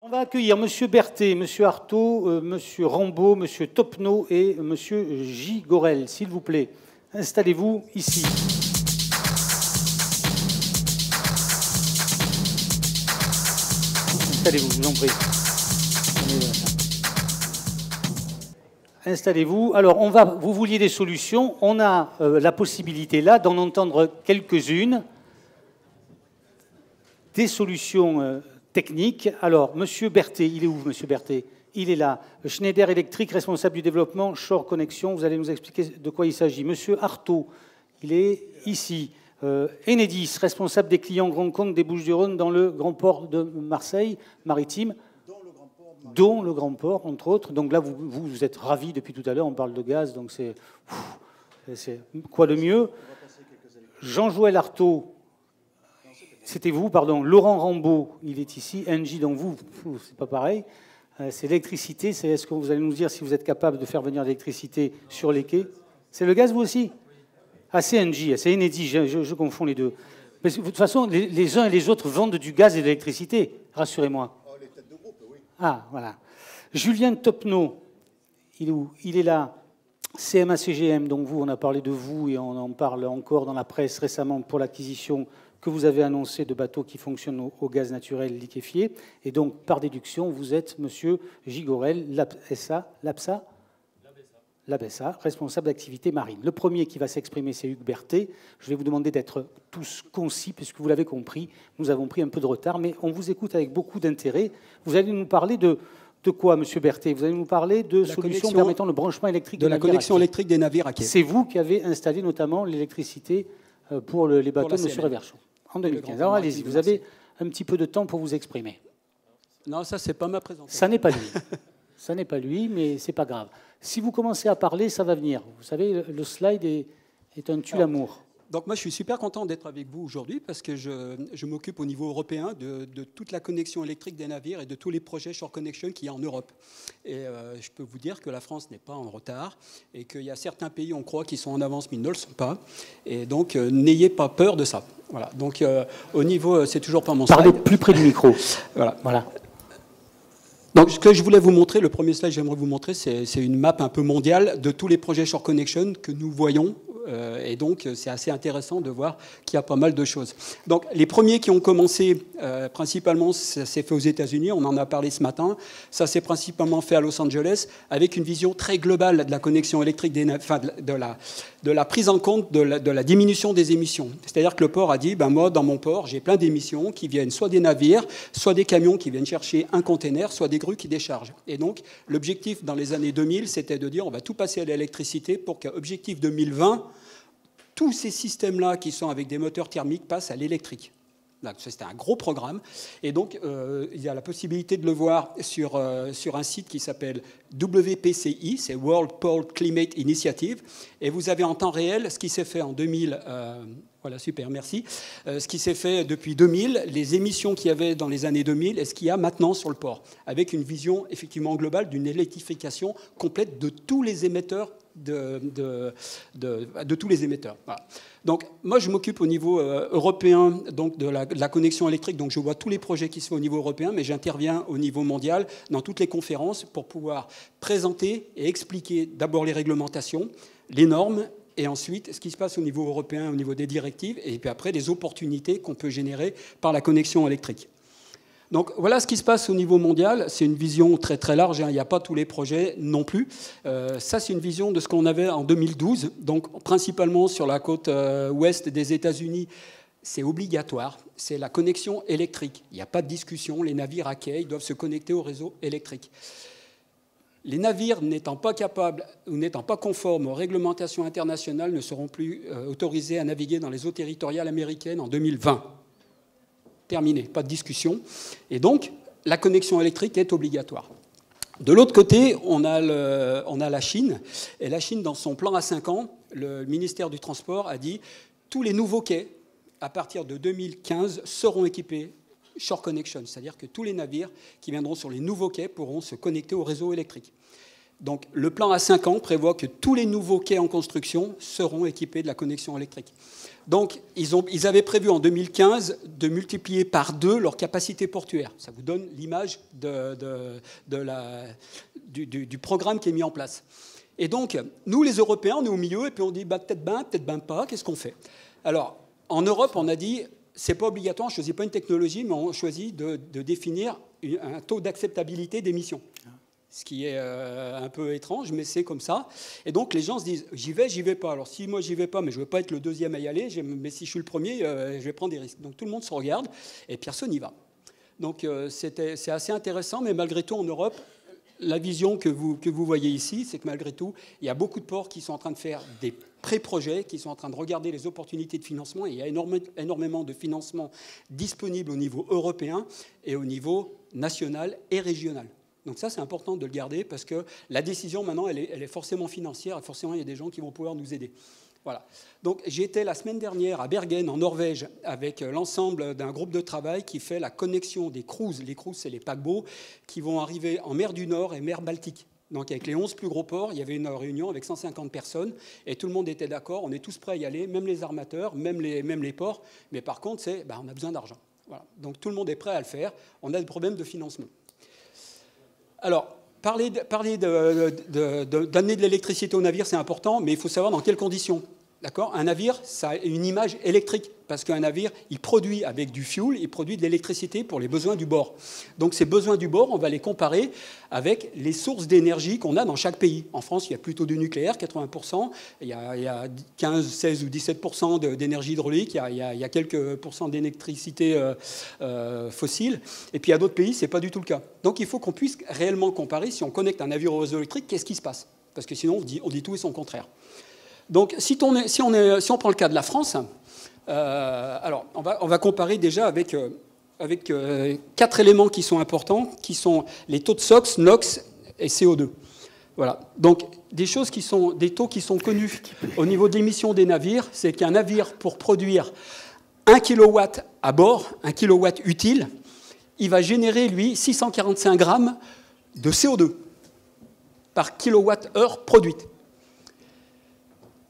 On va accueillir Monsieur Berthet, Monsieur Artaud, Monsieur Rambaud, Monsieur Topneau et Monsieur Gigorel, s'il vous plaît. Installez-vous ici. Installez-vous, je vous en prie. Installez-vous. Alors, vous vouliez des solutions. On a la possibilité là d'en entendre quelques-unes. Des solutions techniques. Alors, Monsieur Berthet, il est où, Monsieur Berthet? Il est là. Schneider Electric, responsable du développement, Shore Connection. Vous allez nous expliquer de quoi il s'agit. Monsieur Artaud, il est ici. Enedis, responsable des clients grands comptes des Bouches-du-Rhône dans le grand port de Marseille, maritime. Dont le grand port, entre autres. Donc là, vous êtes ravis depuis tout à l'heure. On parle de gaz, donc c'est quoi de mieux? Jean-Joël Artaud, c'était vous, pardon. Laurent Rambaud, il est ici. Engie, donc vous, c'est pas pareil. C'est l'électricité. Est-ce que vous allez nous dire si vous êtes capable de faire venir l'électricité sur les quais? C'est le gaz, vous aussi? Ah, c'est Engie, c'est Enedis, je confonds les deux. Parce que, de toute façon, les uns et les autres vendent du gaz et de l'électricité, rassurez-moi. Oh, les têtes de groupe, oui. Ah, voilà. Julien Topneau, il est où? Il est là. CMA-CGM, donc vous, on a parlé de vous et on en parle encore dans la presse récemment pour l'acquisition que vous avez annoncée de bateaux qui fonctionnent au gaz naturel liquéfié. Et donc, par déduction, vous êtes Monsieur Gigorel, l'ABESA, responsable d'activité marine. Le premier qui va s'exprimer, c'est Hugues Berthet. Je vais vous demander d'être tous concis, puisque vous l'avez compris, nous avons pris un peu de retard, mais on vous écoute avec beaucoup d'intérêt. Vous allez nous parler de quoi, Monsieur Berthet? Vous allez nous parler de solutions permettant le branchement électrique de la connexion électrique des navires à quai. C'est vous qui avez installé notamment l'électricité pour les bateaux de M. Réverchon en 2015. Alors allez-y, vous avez un petit peu de temps pour vous exprimer. Non, ça, c'est pas ma présentation. Ça n'est pas lui. Ça n'est pas lui, mais c'est pas grave. Si vous commencez à parler, ça va venir. Vous savez, le slide est un tue-l'amour. Donc moi, je suis super content d'être avec vous aujourd'hui parce que je m'occupe au niveau européen de toute la connexion électrique des navires et de tous les projets Shore Connection qu'il y a en Europe. Et je peux vous dire que la France n'est pas en retard et qu'il y a certains pays, on croit, qui sont en avance, mais ils ne le sont pas. Et donc, n'ayez pas peur de ça. Voilà. Donc, au niveau, c'est toujours pas mon slide. Parlez plus près du micro. Voilà. Donc, ce que je voulais vous montrer, le premier slide que j'aimerais vous montrer, c'est une map un peu mondiale de tous les projets Shore Connection que nous voyons. Et donc, c'est assez intéressant de voir qu'il y a pas mal de choses. Donc, les premiers qui ont commencé, principalement, ça s'est fait aux États-Unis. On en a parlé ce matin. Ça s'est principalement fait à Los Angeles, avec une vision très globale de la connexion électrique, de la prise en compte de la diminution des émissions. C'est-à-dire que le port a dit, ben moi, dans mon port, j'ai plein d'émissions qui viennent soit des navires, soit des camions qui viennent chercher un container, soit des grues qui déchargent. Et donc, l'objectif dans les années 2000, c'était de dire, on va tout passer à l'électricité pour qu'à objectif 2020, tous ces systèmes-là qui sont avec des moteurs thermiques passent à l'électrique. C'était un gros programme. Et donc, il y a la possibilité de le voir sur un site qui s'appelle WPCI, c'est World Port Climate Initiative. Et vous avez en temps réel ce qui s'est fait en 2000. Voilà, super, merci. Ce qui s'est fait depuis 2000, les émissions qu'il y avait dans les années 2000 et ce qu'il y a maintenant sur le port, avec une vision effectivement globale d'une électrification complète de tous les émetteurs de tous les émetteurs. Voilà. Donc, moi, je m'occupe au niveau européen donc, de la connexion électrique. Donc, je vois tous les projets qui se font au niveau européen, mais j'interviens au niveau mondial dans toutes les conférences pour pouvoir présenter et expliquer d'abord les réglementations, les normes, et ensuite ce qui se passe au niveau européen, au niveau des directives, et puis après les opportunités qu'on peut générer par la connexion électrique. Donc voilà ce qui se passe au niveau mondial. C'est une vision très très large, hein. Il n'y a pas tous les projets non plus. Ça, c'est une vision de ce qu'on avait en 2012, donc principalement sur la côte ouest des États-Unis. C'est obligatoire, c'est la connexion électrique. Il n'y a pas de discussion, les navires à quai doivent se connecter au réseau électrique. Les navires n'étant pas capables ou n'étant pas conformes aux réglementations internationales ne seront plus autorisés à naviguer dans les eaux territoriales américaines en 2020. Terminé, pas de discussion. Et donc, la connexion électrique est obligatoire. De l'autre côté, on a la Chine. Et la Chine, dans son plan à 5 ans, le ministère du Transport a dit tous les nouveaux quais, à partir de 2015, seront équipés Shore Connection, c'est-à-dire que tous les navires qui viendront sur les nouveaux quais pourront se connecter au réseau électrique. Donc le plan à 5 ans prévoit que tous les nouveaux quais en construction seront équipés de la connexion électrique. Donc ils avaient prévu en 2015 de multiplier par 2 leur capacité portuaire. Ça vous donne l'image du programme qui est mis en place. Et donc, nous, les Européens, on est au milieu, et puis on dit bah, peut-être ben pas, qu'est-ce qu'on fait? Alors, en Europe, on a dit, c'est pas obligatoire, on ne choisit pas une technologie, mais on choisit de définir un taux d'acceptabilité d'émissions. Ce qui est un peu étrange, mais c'est comme ça. Et donc, les gens se disent, j'y vais pas. Alors, si moi, j'y vais pas, mais je ne veux pas être le deuxième à y aller, mais si je suis le premier, je vais prendre des risques. Donc, tout le monde se regarde, et personne n'y va. Donc, c'est assez intéressant, mais malgré tout, en Europe, la vision que vous voyez ici, c'est que malgré tout, il y a beaucoup de ports qui sont en train de faire des pré-projets, qui sont en train de regarder les opportunités de financement. Et il y a énormément de financement disponible au niveau européen et au niveau national et régional. Donc ça, c'est important de le garder parce que la décision, maintenant, elle est forcément financière et forcément, il y a des gens qui vont pouvoir nous aider. Voilà. Donc j'étais la semaine dernière à Bergen, en Norvège, avec l'ensemble d'un groupe de travail qui fait la connexion des cruises. Les cruises, c'est les paquebots qui vont arriver en mer du Nord et mer Baltique. Donc avec les 11 plus gros ports, il y avait une réunion avec 150 personnes et tout le monde était d'accord, on est tous prêts à y aller, même les armateurs, même les ports. Mais par contre, on a besoin d'argent. Voilà. Donc tout le monde est prêt à le faire. On a des problèmes de financement. Alors, parler d'amener de l'électricité au navire, c'est important, mais il faut savoir dans quelles conditions. D'accord ? Un navire, ça a une image électrique, parce qu'un navire, il produit avec du fuel, il produit de l'électricité pour les besoins du bord. Donc ces besoins du bord, on va les comparer avec les sources d'énergie qu'on a dans chaque pays. En France, il y a plutôt du nucléaire, 80%, il y a 15, 16 ou 17% d'énergie hydraulique, il y a quelques pourcents d'électricité fossile, et puis il y a d'autres pays, ce n'est pas du tout le cas. Donc il faut qu'on puisse réellement comparer, si on connecte un navire au réseau électrique, qu'est-ce qui se passe? Parce que sinon, on dit tout et son contraire. Donc, si on prend le cas de la France, alors on va comparer déjà avec 4 éléments qui sont importants, qui sont les taux de SOx, NOx et CO2. Voilà. Donc, des taux qui sont connus au niveau de l'émission des navires, c'est qu'un navire, pour produire 1 kW à bord, 1 kW utile, il va générer, lui, 645 grammes de CO2 par kilowattheure produite.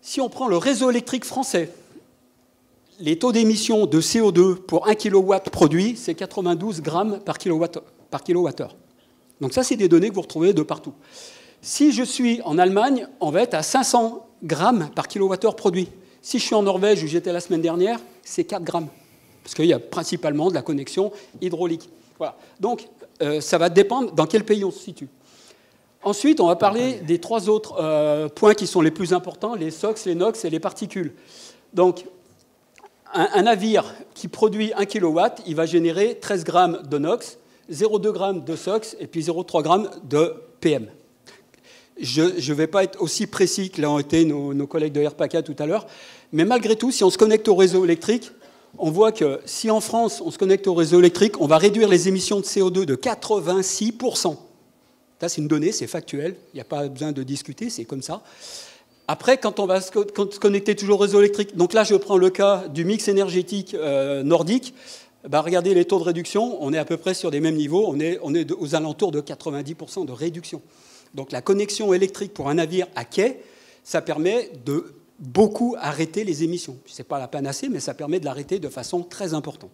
Si on prend le réseau électrique français, les taux d'émission de CO2 pour 1 kW produit, c'est 92 grammes par kilowattheure. Donc ça, c'est des données que vous retrouvez de partout. Si je suis en Allemagne, on va être à 500 grammes par kilowattheure produit. Si je suis en Norvège, où j'étais la semaine dernière, c'est 4 grammes. Parce qu'il y a principalement de la connexion hydraulique. Voilà. Donc, ça va dépendre dans quel pays on se situe. Ensuite, on va parler des 3 autres points qui sont les plus importants, les SOx, les NOx et les particules. Donc, un navire qui produit 1 kW, il va générer 13 grammes de NOx, 0,2 grammes de SOx et puis 0,3 grammes de PM. Je ne vais pas être aussi précis que l'ont été nos collègues de RPACA tout à l'heure, mais malgré tout, si on se connecte au réseau électrique, on voit que si en France, on se connecte au réseau électrique, on va réduire les émissions de CO2 de 86%. Ça, c'est une donnée, c'est factuel, il n'y a pas besoin de discuter, c'est comme ça. Après, quand on va se connecter toujours au réseau électrique, donc là, je prends le cas du mix énergétique nordique, regardez les taux de réduction, on est à peu près sur des mêmes niveaux, on est aux alentours de 90% de réduction. Donc la connexion électrique pour un navire à quai, ça permet de beaucoup arrêter les émissions. Ce n'est pas la panacée, mais ça permet de l'arrêter de façon très importante.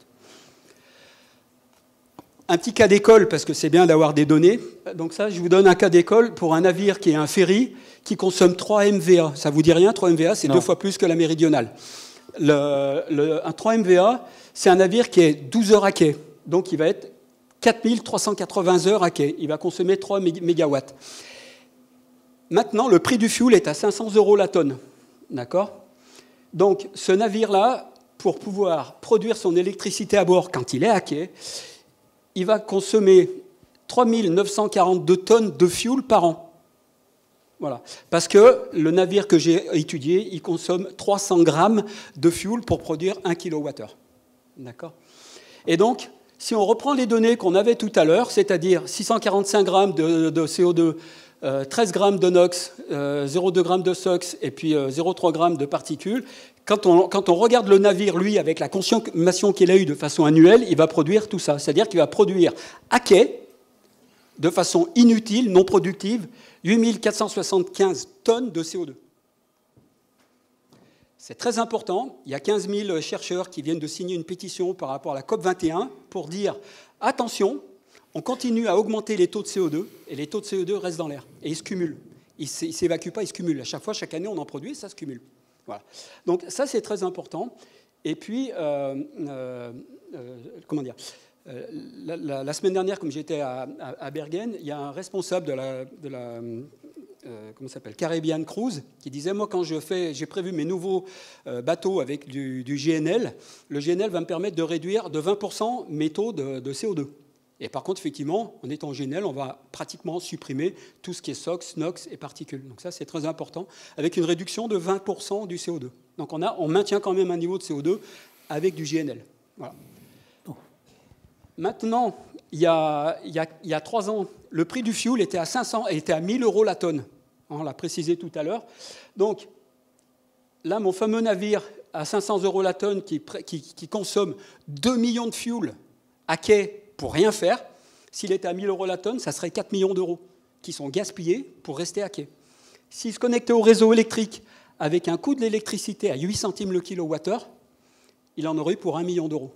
Un petit cas d'école, parce que c'est bien d'avoir des données. Donc ça, je vous donne un cas d'école pour un navire qui est un ferry qui consomme 3 MVA. Ça ne vous dit rien, 3 MVA, c'est 2 fois plus que la méridionale. Un 3 MVA, c'est un navire qui est 12 heures à quai. Donc il va être 4380 heures à quai. Il va consommer 3 mégawatts. Maintenant, le prix du fuel est à 500 € la tonne. D'accord ? Donc ce navire-là, pour pouvoir produire son électricité à bord quand il est à quai, il va consommer 3942 tonnes de fuel par an. Voilà. Parce que le navire que j'ai étudié, il consomme 300 grammes de fuel pour produire 1 kWh. D'accord ? Et donc, si on reprend les données qu'on avait tout à l'heure, c'est-à-dire 645 grammes de CO2, 13 grammes de NOx, 0,2 grammes de SOx et puis 0,3 grammes de particules, quand on regarde le navire, lui, avec la consommation qu'il a eue de façon annuelle, il va produire tout ça. C'est-à-dire qu'il va produire à quai de façon inutile, non productive, 8475 tonnes de CO2. C'est très important. Il y a 15 000 chercheurs qui viennent de signer une pétition par rapport à la COP21 pour dire « Attention, on continue à augmenter les taux de CO2 et les taux de CO2 restent dans l'air et ils se cumulent. Ils ne s'évacuent pas, ils se cumulent. À chaque fois, chaque année, on en produit et ça se cumule. » Voilà. Donc ça, c'est très important. Et puis, comment dire, la semaine dernière, comme j'étais à Bergen, il y a un responsable de la comment s'appelle, Caribbean Cruise, qui disait, moi, quand j'ai prévu mes nouveaux bateaux avec du GNL, le GNL va me permettre de réduire de 20% mes taux de CO2. Et par contre, effectivement, en étant GNL, on va pratiquement supprimer tout ce qui est SOx, NOx et particules. Donc ça, c'est très important, avec une réduction de 20% du CO2. Donc on maintient quand même un niveau de CO2 avec du GNL. Voilà. Maintenant, il y a 3 ans, le prix du fuel était à 1000 € la tonne. On l'a précisé tout à l'heure. Donc là, mon fameux navire à 500 € la tonne qui consomme 2 millions de fuel à quai pour rien faire, s'il était à 1000 € la tonne, ça serait 4 millions d'euros qui sont gaspillés pour rester à quai. S'il se connectait au réseau électrique avec un coût de l'électricité à 8 centimes le kilowattheure, il en aurait eu pour 1 million d'euros.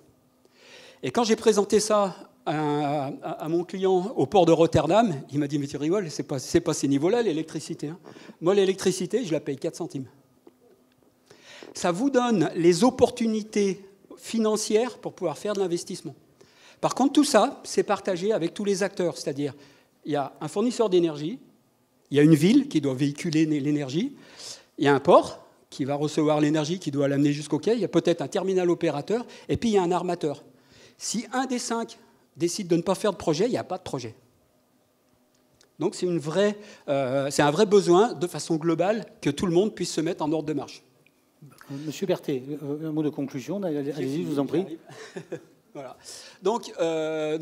Et quand j'ai présenté ça à mon client au port de Rotterdam, il m'a dit « Mais tu rigoles, c'est pas ces niveaux-là, l'électricité. Hein. Moi, l'électricité, je la paye 4 centimes. » Ça vous donne les opportunités financières pour pouvoir faire de l'investissement. Par contre, tout ça, c'est partagé avec tous les acteurs. C'est-à-dire, il y a un fournisseur d'énergie, il y a une ville qui doit véhiculer l'énergie, il y a un port qui va recevoir l'énergie, qui doit l'amener jusqu'au quai, il y a peut-être un terminal opérateur, et puis il y a un armateur. Si un des 5 décide de ne pas faire de projet, il n'y a pas de projet. Donc c'est un vrai besoin, de façon globale, que tout le monde puisse se mettre en ordre de marche. Monsieur Berthet, un mot de conclusion, allez-y, je vous en prie. Voilà. Donc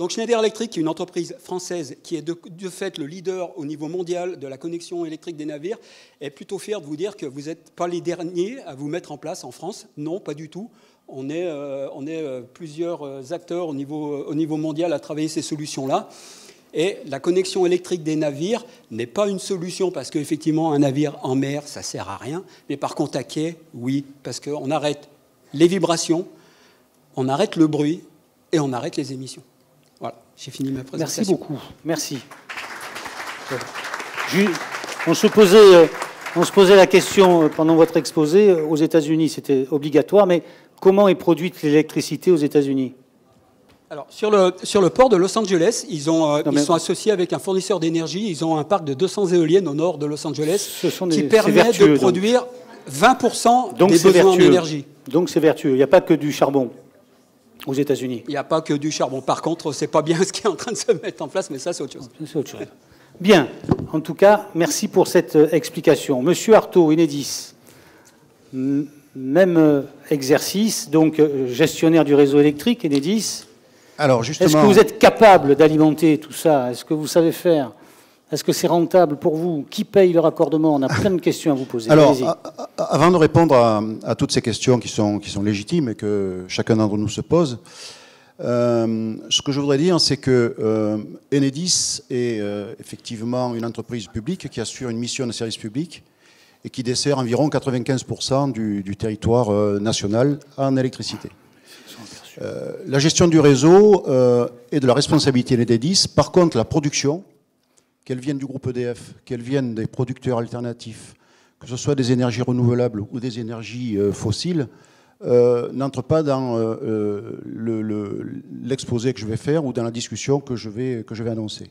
Schneider Electric, qui est une entreprise française qui est de fait le leader au niveau mondial de la connexion électrique des navires, est plutôt fier de vous dire que vous n'êtes pas les derniers à vous mettre en place en France. Non, pas du tout. On est plusieurs acteurs au niveau mondial à travailler ces solutions-là. Et la connexion électrique des navires n'est pas une solution parce qu'effectivement, un navire en mer, ça ne sert à rien. Mais par contre, à quai, oui, parce qu'on arrête les vibrations, on arrête le bruit et on arrête les émissions. Voilà, j'ai fini ma présentation. Merci beaucoup. Merci. On se posait la question pendant votre exposé. Aux États-Unis, c'était obligatoire, mais comment est produite l'électricité aux États-Unis ? Alors, sur le port de Los Angeles, ils sont associés avec un fournisseur d'énergie. Ils ont un parc de 200 éoliennes au nord de Los Angeles qui permet de produire 20% des besoins en énergie. Donc c'est vertueux. Il n'y a pas que du charbon aux États-Unis. Il n'y a pas que du charbon. Par contre, ce n'est pas bien ce qui est en train de se mettre en place, mais ça, c'est autre chose. C'est autre chose. Bien. En tout cas, merci pour cette explication. Monsieur Artaud, Enedis, même exercice, donc gestionnaire du réseau électrique, Enedis. Alors, justement, est-ce que vous êtes capable d'alimenter tout ça? Est-ce que vous savez faire? Est-ce que c'est rentable pour vous? Qui paye le raccordement? On a plein de questions à vous poser. Alors, avant de répondre à toutes ces questions qui sont légitimes et que chacun d'entre nous se pose, ce que je voudrais dire, c'est que Enedis est effectivement une entreprise publique qui assure une mission de service public et qui dessert environ 95% du territoire national en électricité. La gestion du réseau est de la responsabilité d'Enedis. Par contre, la production, qu'elle vienne du groupe EDF, qu'elle vienne des producteurs alternatifs, que ce soit des énergies renouvelables ou des énergies fossiles, n'entre pas dans l'exposé que je vais faire ou dans la discussion que je vais annoncer.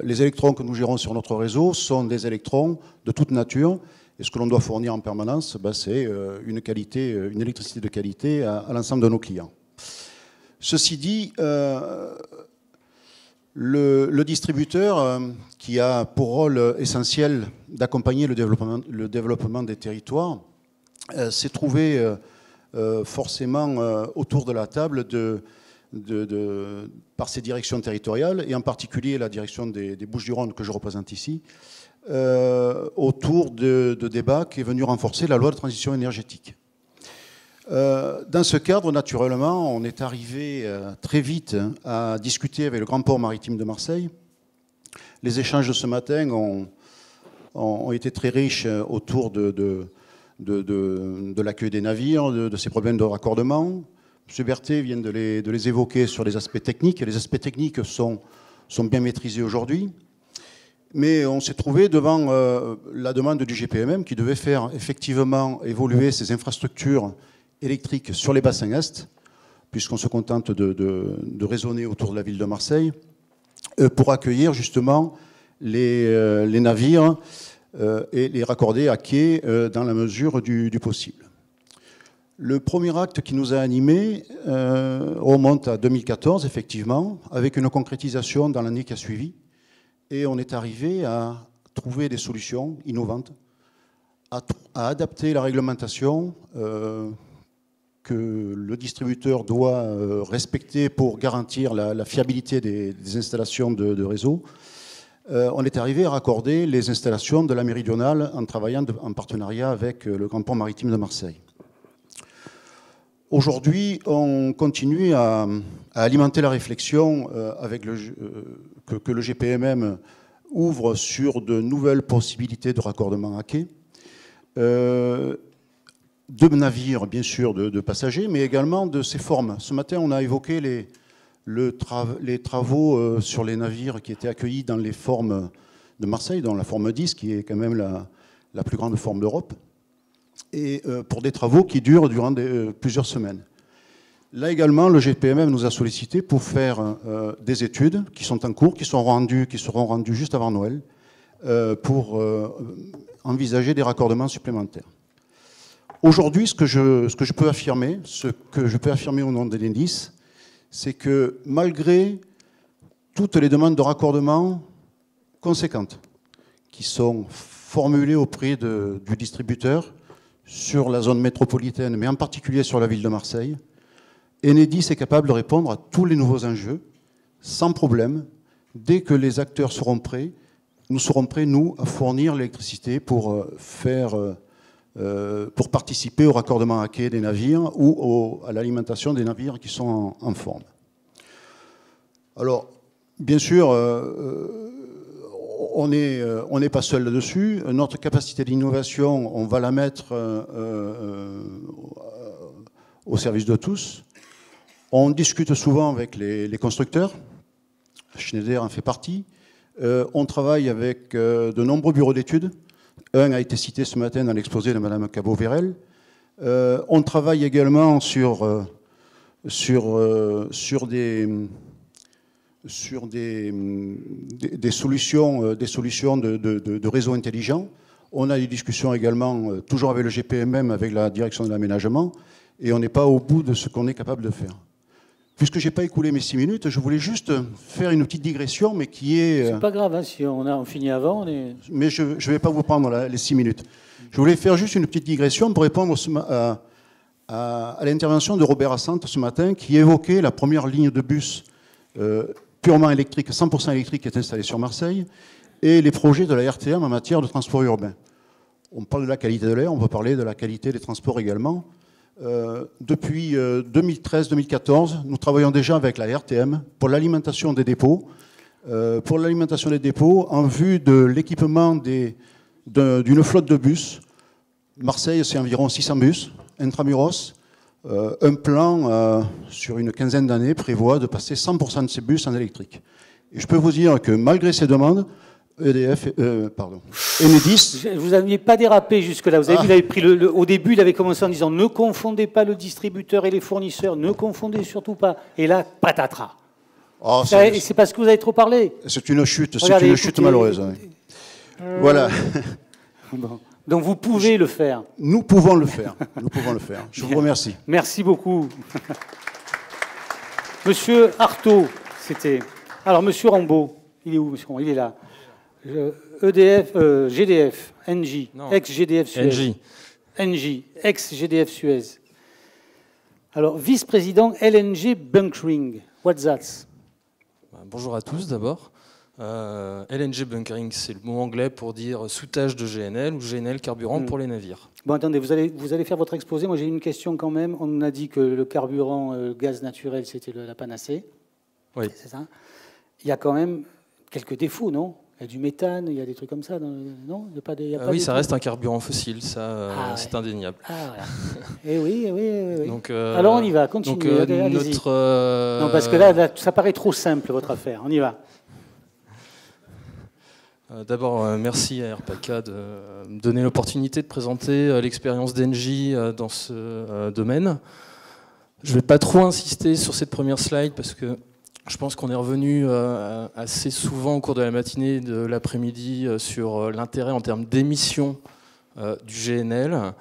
Les électrons que nous gérons sur notre réseau sont des électrons de toute nature, et ce que l'on doit fournir en permanence, c'est une électricité de qualité à l'ensemble de nos clients. Ceci dit, le distributeur, qui a pour rôle essentiel d'accompagner le développement des territoires, s'est trouvé forcément autour de la table par ses directions territoriales, et en particulier la direction des Bouches-du-Rhône que je représente ici, autour de débats qui est venu renforcer la loi de transition énergétique. Dans ce cadre, naturellement, on est arrivé très vite à discuter avec le Grand Port Maritime de Marseille les échanges de ce matin ont été très riches autour de l'accueil des navires, de ces problèmes de raccordement. M. Berthet vient de les évoquer sur les aspects techniques. Les aspects techniques sont bien maîtrisés aujourd'hui. Mais on s'est trouvé devant la demande du GPMM qui devait faire effectivement évoluer ces infrastructures électriques sur les bassins Est, puisqu'on se contente de raisonner autour de la ville de Marseille, pour accueillir justement les navires et les raccorder à quai dans la mesure du possible. Le premier acte qui nous a animés remonte à 2014, effectivement, avec une concrétisation dans l'année qui a suivi. Et on est arrivé à trouver des solutions innovantes, à adapter la réglementation que le distributeur doit respecter pour garantir la fiabilité des installations de réseau. On est arrivé à raccorder les installations de la Méridionale en travaillant en partenariat avec le Grand Port Maritime de Marseille. Aujourd'hui, on continue à alimenter la réflexion que le GPMM ouvre sur de nouvelles possibilités de raccordement à quai, de navires, bien sûr, de passagers, mais également de ces formes. Ce matin, on a évoqué les travaux sur les navires qui étaient accueillis dans les formes de Marseille, dans la forme 10, qui est quand même la plus grande forme d'Europe, et pour des travaux qui durent durant plusieurs semaines. Là également, le GPMM nous a sollicité pour faire des études qui sont en cours, qui seront rendues juste avant Noël, pour envisager des raccordements supplémentaires. Aujourd'hui, ce que je peux affirmer au nom d'Enedis, c'est que malgré toutes les demandes de raccordement conséquentes qui sont formulées auprès du distributeur sur la zone métropolitaine, mais en particulier sur la ville de Marseille, Enedis est capable de répondre à tous les nouveaux enjeux sans problème. Dès que les acteurs seront prêts, nous serons prêts, nous, à fournir l'électricité pour participer au raccordement à quai des navires ou à l'alimentation des navires qui sont en forme. Alors, bien sûr, on n'est pas seul là-dessus. Notre capacité d'innovation, on va la mettre au service de tous. On discute souvent avec les constructeurs. Schneider en fait partie. On travaille avec de nombreux bureaux d'études. Un a été cité ce matin dans l'exposé de Mme Cabot-Vérel. On travaille également sur des solutions de réseaux intelligents. On a des discussions également, toujours avec le GPMM, avec la direction de l'aménagement, et on n'est pas au bout de ce qu'on est capable de faire. Puisque je n'ai pas écoulé mes 6 minutes, je voulais juste faire une petite digression, mais qui est... C'est pas grave, hein, si on finit avant. Mais je ne vais pas vous prendre les 6 minutes. Je voulais faire juste une petite digression pour répondre à l'intervention de Robert Assante ce matin, qui évoquait la première ligne de bus purement électrique, 100% électrique, qui est installée sur Marseille, et les projets de la RTM en matière de transport urbain. On parle de la qualité de l'air, on peut parler de la qualité des transports également. Depuis 2013-2014, nous travaillons déjà avec la RTM pour l'alimentation des dépôts. En vue de l'équipement d'une flotte de bus. Marseille, c'est environ 600 bus, intramuros. Un plan sur une quinzaine d'années prévoit de passer 100% de ces bus en électrique. Et je peux vous dire que malgré ces demandes, Enedis... Vous n'aviez pas dérapé jusque-là. Vous avez vu, il avait pris au début, il avait commencé en disant « Ne confondez pas le distributeur et les fournisseurs, ne confondez surtout pas. » Et là, patatras. Oh, c'est parce que vous avez trop parlé. C'est une chute, chute malheureuse. Voilà. Bon. Donc vous pouvez le faire. Nous pouvons le faire. Nous pouvons le faire. Je vous remercie. Merci beaucoup. Monsieur Artaud, c'était... Alors, Monsieur Rambaud, il est où, monsieur Rambaud? Il est là. GDF, Engie, ex-GDF Suez. Engie, ex-GDF Suez. Alors, vice-président LNG Bunkering. What's that? Bonjour à tous d'abord. LNG Bunkering, c'est le mot anglais pour dire soûtage de GNL ou GNL carburant pour les navires. Bon, attendez, vous allez faire votre exposé. Moi, j'ai une question quand même. On nous a dit que le carburant gaz naturel, c'était la panacée. Oui. C'est ça. Il y a quand même quelques défauts, non? Il y a du méthane, il y a des trucs comme ça, non? Il y a pas des, Oui, ça reste un carburant fossile, ça, c'est indéniable. Ah, voilà. Eh oui, oui. Donc, alors on y va, continuez, allez-y. Non, parce que là, ça paraît trop simple, votre affaire. On y va. D'abord, merci à RPK de me donner l'opportunité de présenter l'expérience d'Engie dans ce domaine. Je ne vais pas trop insister sur cette première slide parce que je pense qu'on est revenu assez souvent au cours de la matinée, de l'après-midi, sur l'intérêt en termes d'émissions du GNL,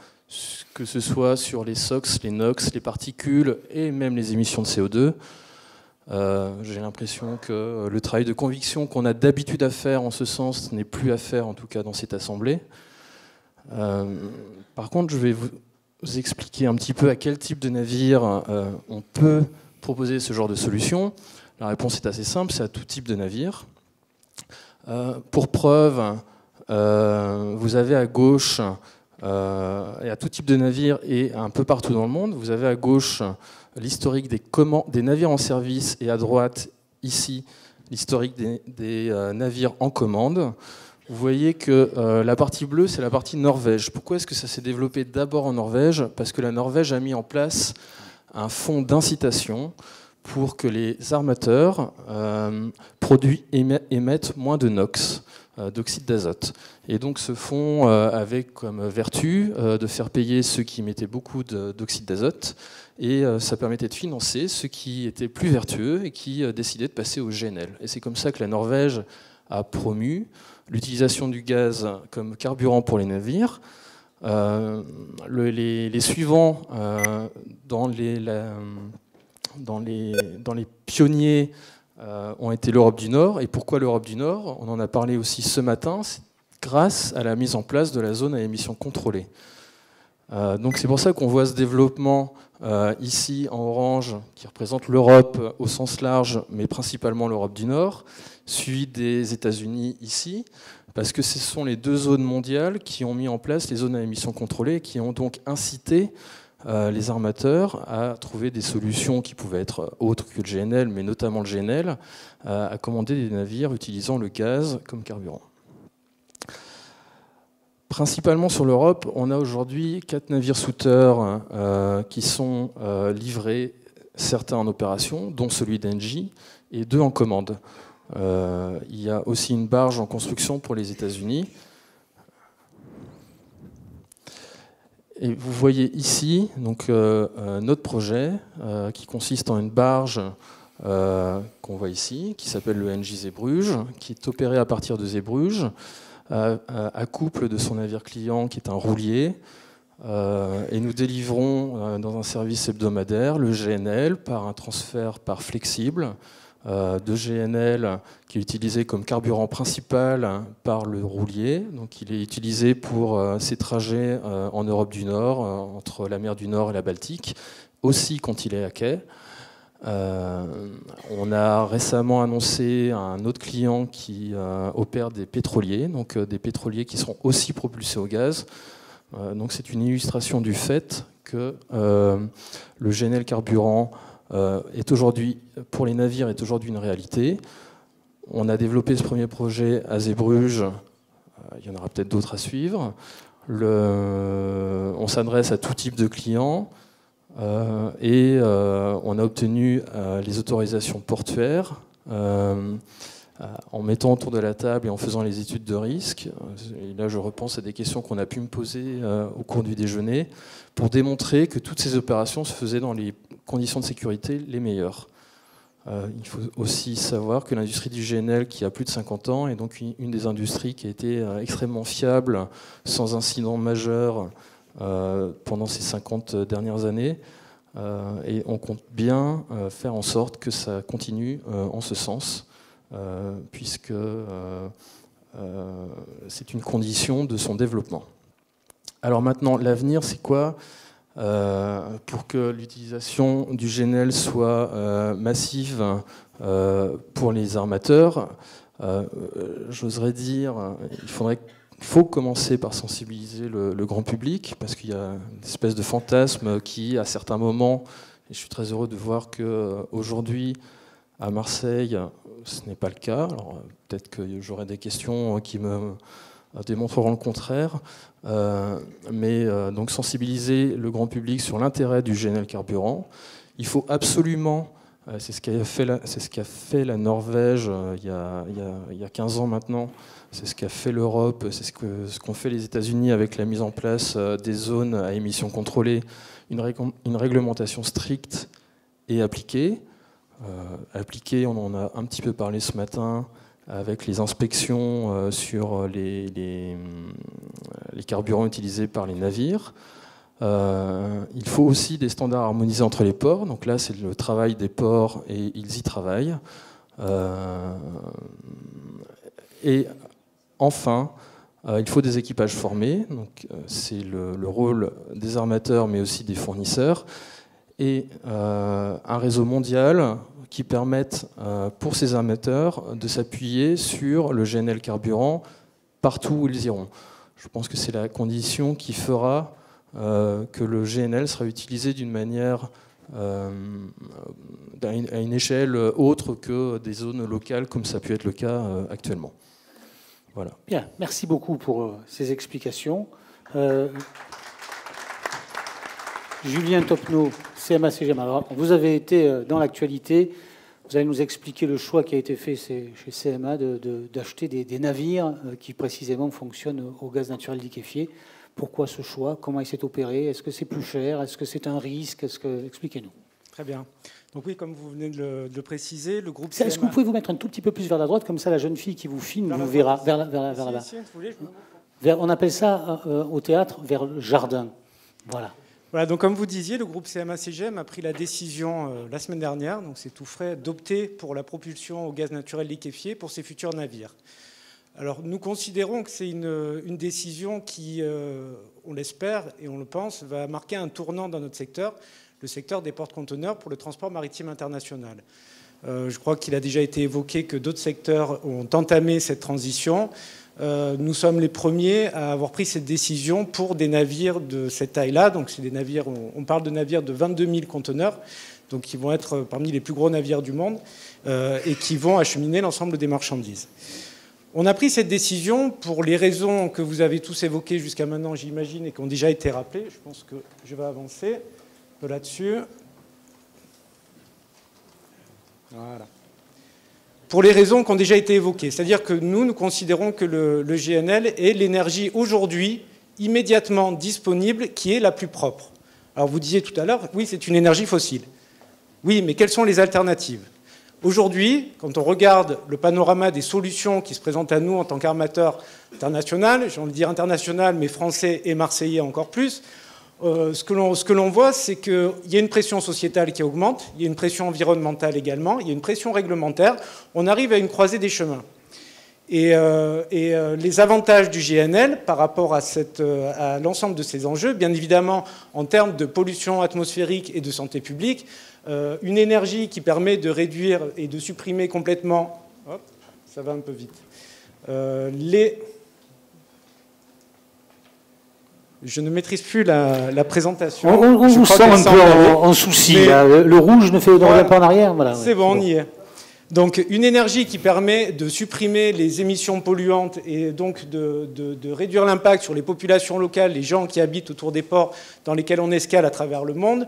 que ce soit sur les SOx, les NOx, les particules et même les émissions de CO2. J'ai l'impression que le travail de conviction qu'on a d'habitude à faire en ce sens n'est plus à faire, en tout cas dans cette assemblée. Par contre, je vais vous expliquer un petit peu à quel type de navire on peut proposer ce genre de solution. La réponse est assez simple, c'est à tout type de navire. Pour preuve, vous avez à gauche, et à tout type de navire et un peu partout dans le monde, vous avez à gauche l'historique des navires en service et à droite, ici, l'historique des navires en commande. Vous voyez que la partie bleue, c'est la partie Norvège. Pourquoi est-ce que ça s'est développé d'abord en Norvège? Parce que la Norvège a mis en place un fonds d'incitation pour que les armateurs émettent moins de NOx, d'oxyde d'azote. Et donc ce fonds avait comme vertu de faire payer ceux qui émettaient beaucoup d'oxyde d'azote, et ça permettait de financer ceux qui étaient plus vertueux et qui décidaient de passer au GNL. Et c'est comme ça que la Norvège a promu l'utilisation du gaz comme carburant pour les navires. Les suivants dans les pionniers ont été l'Europe du Nord. Et pourquoi l'Europe du Nord? On en a parlé aussi ce matin, c'est grâce à la mise en place de la zone à émissions contrôlées. Donc c'est pour ça qu'on voit ce développement ici en orange, qui représente l'Europe au sens large, mais principalement l'Europe du Nord, suivi des États-Unis ici, parce que ce sont les deux zones mondiales qui ont mis en place les zones à émissions contrôlées, qui ont donc incité les armateurs à trouver des solutions qui pouvaient être autres que le GNL, mais notamment le GNL, à commander des navires utilisant le gaz comme carburant. Principalement sur l'Europe, on a aujourd'hui 4 navires souteurs qui sont livrés, certains en opération, dont celui d'Engie, et 2 en commande. Il y a aussi une barge en construction pour les États-Unis. Et vous voyez ici donc, notre projet qui consiste en une barge qu'on voit ici, qui s'appelle le NJ Zeebrugge, qui est opéré à partir de Zeebrugge, à couple de son navire client qui est un roulier, et nous délivrons dans un service hebdomadaire le GNL par un transfert par flexible de GNL qui est utilisé comme carburant principal par le roulier. Donc il est utilisé pour ses trajets en Europe du Nord, entre la mer du Nord et la Baltique, aussi quand il est à quai. On a récemment annoncé un autre client qui opère des pétroliers, donc des pétroliers qui seront aussi propulsés au gaz. Donc c'est une illustration du fait que le GNL carburant est aujourd'hui, pour les navires, est aujourd'hui une réalité. On a développé ce premier projet à Zeebrugge, il y en aura peut-être d'autres à suivre. On s'adresse à tout type de clients. Et on a obtenu les autorisations portuaires en mettant autour de la table et en faisant les études de risque. Et là, je repense à des questions qu'on a pu me poser au cours du déjeuner pour démontrer que toutes ces opérations se faisaient dans les conditions de sécurité les meilleures. Il faut aussi savoir que l'industrie du GNL, qui a plus de 50 ans, est donc une des industries qui a été extrêmement fiable, sans incident majeur, pendant ces 50 dernières années, et on compte bien faire en sorte que ça continue en ce sens, puisque c'est une condition de son développement. Alors maintenant, l'avenir, c'est quoi? Pour que l'utilisation du GNL soit massive pour les armateurs, j'oserais dire, il faut commencer par sensibiliser le grand public, parce qu'il y a une espèce de fantasme qui, à certains moments, et je suis très heureux de voir qu'aujourd'hui, À Marseille, ce n'est pas le cas. Alors, peut-être que j'aurai des questions qui me démontreront le contraire. Mais donc sensibiliser le grand public sur l'intérêt du GNL carburant. Il faut absolument, c'est ce qu'a fait la Norvège il y a 15 ans maintenant, c'est ce qu'a fait l'Europe, c'est ce qu'ont fait les États-Unis avec la mise en place des zones à émissions contrôlées, une réglementation stricte et appliquée. Appliquée, on en a un petit peu parlé ce matin, avec les inspections sur les carburants utilisés par les navires. Il faut aussi des standards harmonisés entre les ports. Donc là, c'est le travail des ports et ils y travaillent. Et enfin, il faut des équipages formés. Donc c'est le rôle des armateurs, mais aussi des fournisseurs. Et un réseau mondial qui permette pour ces armateurs de s'appuyer sur le GNL carburant partout où ils iront. Je pense que c'est la condition qui fera que le GNL sera utilisé d'une manière à une échelle autre que des zones locales, comme ça a pu être le cas actuellement. Voilà. Bien, merci beaucoup pour ces explications. Julien Topneau, CMA-CGM. Alors, vous avez été dans l'actualité. Vous allez nous expliquer le choix qui a été fait chez CMA d'acheter des navires qui précisément fonctionnent au gaz naturel liquéfié. Pourquoi ce choix? Comment il s'est opéré? Est-ce que c'est plus cher? Est-ce que c'est un risque? Expliquez-nous. Très bien. Donc oui, comme vous venez de le préciser, le groupe CMA... Est-ce que vous pouvez vous mettre un tout petit peu plus vers la droite? Comme ça, la jeune fille qui vous filme vous verra vers là-bas. On appelle ça au théâtre vers le jardin. Voilà. Voilà, donc comme vous disiez, le groupe CMA-CGM a pris la décision la semaine dernière, donc c'est tout frais, d'opter pour la propulsion au gaz naturel liquéfié pour ses futurs navires. Alors nous considérons que c'est une décision qui, on l'espère et on le pense, va marquer un tournant dans notre secteur, le secteur des porte-conteneurs pour le transport maritime international. Je crois qu'il a déjà été évoqué que d'autres secteurs ont entamé cette transition. Nous sommes les premiers à avoir pris cette décision pour des navires de cette taille-là. Donc, c'est des navires, on parle de navires de 22 000 conteneurs, donc qui vont être parmi les plus gros navires du monde et qui vont acheminer l'ensemble des marchandises. On a pris cette décision pour les raisons que vous avez tous évoquées jusqu'à maintenant, j'imagine, et qui ont déjà été rappelées. Je pense que je vais avancer un peu là-dessus. Voilà. Pour les raisons qui ont déjà été évoquées. C'est-à-dire que nous considérons que le GNL est l'énergie aujourd'hui immédiatement disponible qui est la plus propre. Alors vous disiez tout à l'heure, oui, c'est une énergie fossile. Oui, mais quelles sont les alternatives? Aujourd'hui, quand on regarde le panorama des solutions qui se présentent à nous en tant qu'armateur international, j'ai envie de dire international, mais français et marseillais encore plus, ce que l'on voit, c'est qu'il y a une pression sociétale qui augmente, il y a une pression environnementale également, il y a une pression réglementaire. On arrive à une croisée des chemins. Et les avantages du GNL par rapport à l'ensemble de ces enjeux, bien évidemment, en termes de pollution atmosphérique et de santé publique, une énergie qui permet de réduire et de supprimer complètement... Hop, ça va un peu vite. Je ne maîtrise plus la présentation. On vous sent un peu en souci. Le rouge ne revient pas en arrière. Voilà, c'est bon, on y est. Donc une énergie qui permet de supprimer les émissions polluantes et donc de réduire l'impact sur les populations locales, les gens qui habitent autour des ports dans lesquels on escale à travers le monde,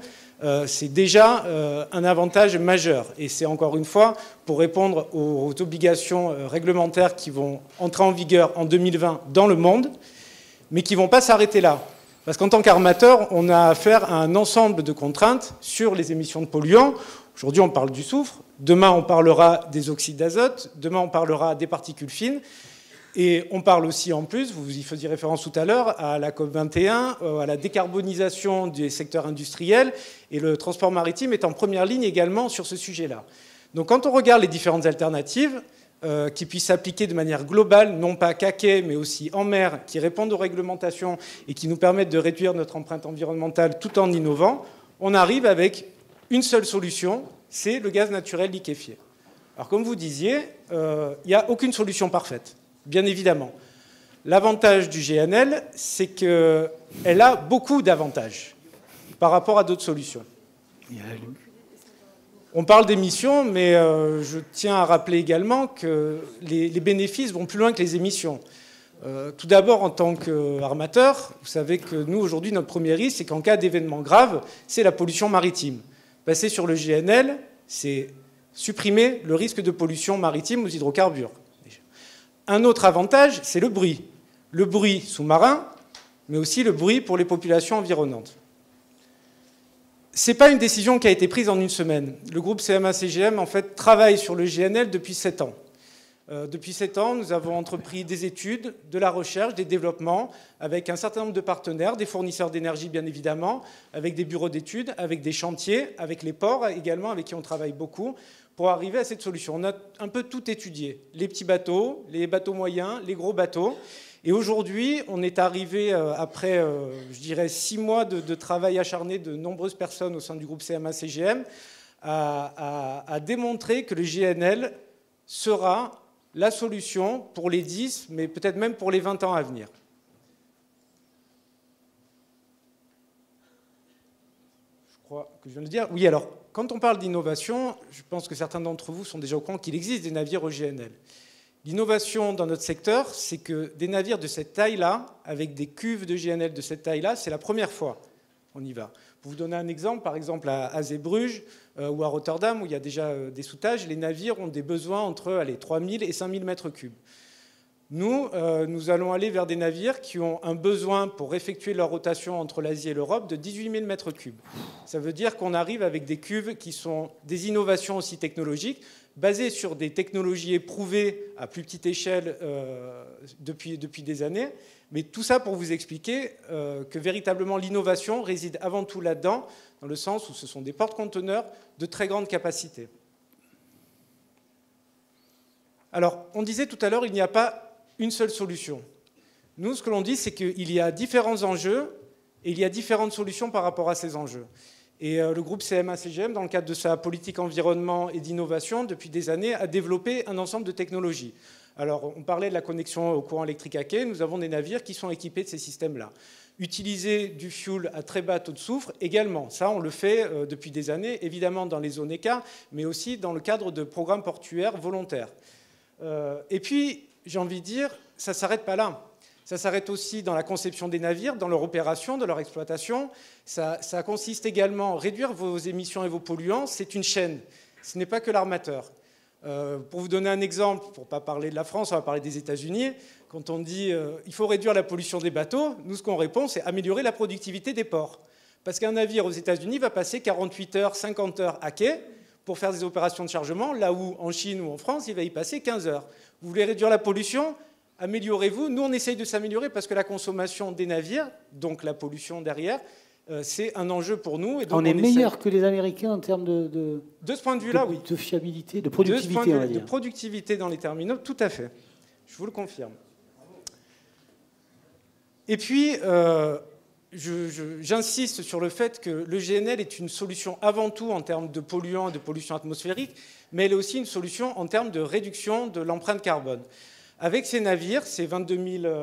c'est déjà un avantage majeur. Et c'est encore une fois pour répondre aux obligations réglementaires qui vont entrer en vigueur en 2020 dans le monde, mais qui ne vont pas s'arrêter là. Parce qu'en tant qu'armateur, on a affaire à un ensemble de contraintes sur les émissions de polluants. Aujourd'hui, on parle du soufre. Demain, on parlera des oxydes d'azote. Demain, on parlera des particules fines. Et on parle aussi, en plus, vous y faisiez référence tout à l'heure, à la COP21, à la décarbonisation des secteurs industriels. Et le transport maritime est en première ligne également sur ce sujet-là. Donc, quand on regarde les différentes alternatives, qui puissent s'appliquer de manière globale, non pas qu'à quai, mais aussi en mer, qui répondent aux réglementations et qui nous permettent de réduire notre empreinte environnementale tout en innovant, on arrive avec une seule solution, c'est le gaz naturel liquéfié. Alors comme vous disiez, il n'y a aucune solution parfaite, bien évidemment. L'avantage du GNL, c'est qu'elle a beaucoup d'avantages par rapport à d'autres solutions. On parle d'émissions, mais je tiens à rappeler également que les bénéfices vont plus loin que les émissions. Tout d'abord, en tant qu'armateur, vous savez que nous, aujourd'hui, notre premier risque, c'est qu'en cas d'événement grave, c'est la pollution maritime. Passer sur le GNL, c'est supprimer le risque de pollution maritime aux hydrocarbures. Un autre avantage, c'est le bruit. Le bruit sous-marin, mais aussi le bruit pour les populations environnantes. Ce n'est pas une décision qui a été prise en une semaine. Le groupe CMA-CGM, en fait, travaille sur le GNL depuis 7 ans. Depuis 7 ans, nous avons entrepris des études, de la recherche, des développements, avec un certain nombre de partenaires, des fournisseurs d'énergie bien évidemment, avec des bureaux d'études, avec des chantiers, avec les ports également, avec qui on travaille beaucoup, pour arriver à cette solution. On a un peu tout étudié, les petits bateaux, les bateaux moyens, les gros bateaux. Et aujourd'hui, on est arrivé, après, je dirais, 6 mois de travail acharné de nombreuses personnes au sein du groupe CMA-CGM, à démontrer que le GNL sera la solution pour les 10, mais peut-être même pour les 20 ans à venir. Je crois que je viens de le dire. Oui, alors, quand on parle d'innovation, je pense que certains d'entre vous sont déjà au courant qu'il existe des navires au GNL. L'innovation dans notre secteur, c'est que des navires de cette taille-là, avec des cuves de GNL de cette taille-là, c'est la première fois qu'on y va. Pour vous donner un exemple, par exemple à Zeebrugge ou à Rotterdam, où il y a déjà des soutages, les navires ont des besoins entre 3000 et 5000 mètres cubes. Nous, nous allons aller vers des navires qui ont un besoin pour effectuer leur rotation entre l'Asie et l'Europe de 18 000 mètres cubes. Ça veut dire qu'on arrive avec des cuves qui sont des innovations aussi technologiques, basées sur des technologies éprouvées à plus petite échelle depuis des années. Mais tout ça pour vous expliquer que véritablement l'innovation réside avant tout là-dedans, dans le sens où ce sont des porte-conteneurs de très grande capacité. Alors, on disait tout à l'heure, il n'y a pas une seule solution. Nous, ce que l'on dit, c'est qu'il y a différents enjeux et il y a différentes solutions par rapport à ces enjeux. Et le groupe CMA-CGM, dans le cadre de sa politique environnement et d'innovation, depuis des années, a développé un ensemble de technologies. Alors, on parlait de la connexion au courant électrique à quai. Nous avons des navires qui sont équipés de ces systèmes-là. Utiliser du fuel à très bas taux de soufre également. Ça, on le fait depuis des années, évidemment dans les zones écarts, mais aussi dans le cadre de programmes portuaires volontaires. Et puis, j'ai envie de dire, ça ne s'arrête pas là. Ça s'arrête aussi dans la conception des navires, dans leur opération, dans leur exploitation. Ça consiste également à réduire vos émissions et vos polluants. C'est une chaîne. Ce n'est pas que l'armateur. Pour vous donner un exemple, pour ne pas parler de la France, on va parler des États-Unis. Quand on dit il faut réduire la pollution des bateaux, nous, ce qu'on répond, c'est améliorer la productivité des ports. Parce qu'un navire aux États-Unis va passer 48 heures, 50 heures à quai pour faire des opérations de chargement, là où en Chine ou en France, il va y passer 15 heures. Vous voulez réduire la pollution ? Améliorez-vous. Nous, on essaye de s'améliorer parce que la consommation des navires, donc la pollution derrière, c'est un enjeu pour nous. Et donc on est meilleur que les Américains en termes de ce point de vue-là, oui. De fiabilité, de productivité, on va dire. De productivité dans les terminaux, tout à fait. Je vous le confirme. Et puis, j'insiste sur le fait que le GNL est une solution avant tout en termes de polluants et de pollution atmosphérique, mais elle est aussi une solution en termes de réduction de l'empreinte carbone. Avec ces navires, ces 22 000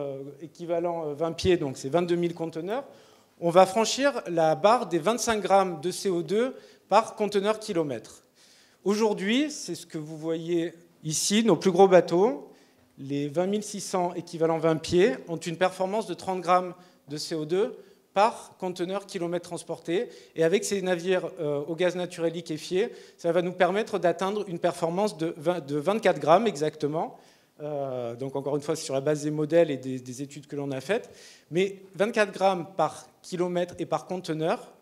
équivalents 20 pieds, donc ces 22 000 conteneurs, on va franchir la barre des 25 grammes de CO2 par conteneur kilomètre. Aujourd'hui, c'est ce que vous voyez ici, nos plus gros bateaux, les 20 600 équivalents 20 pieds, ont une performance de 30 grammes de CO2 par conteneur kilomètre transporté. Et avec ces navires au gaz naturel liquéfié, ça va nous permettre d'atteindre une performance de 24 grammes exactement. Donc encore une fois, c'est sur la base des modèles et des études que l'on a faites. Mais 24 grammes par kilomètre et par conteneur,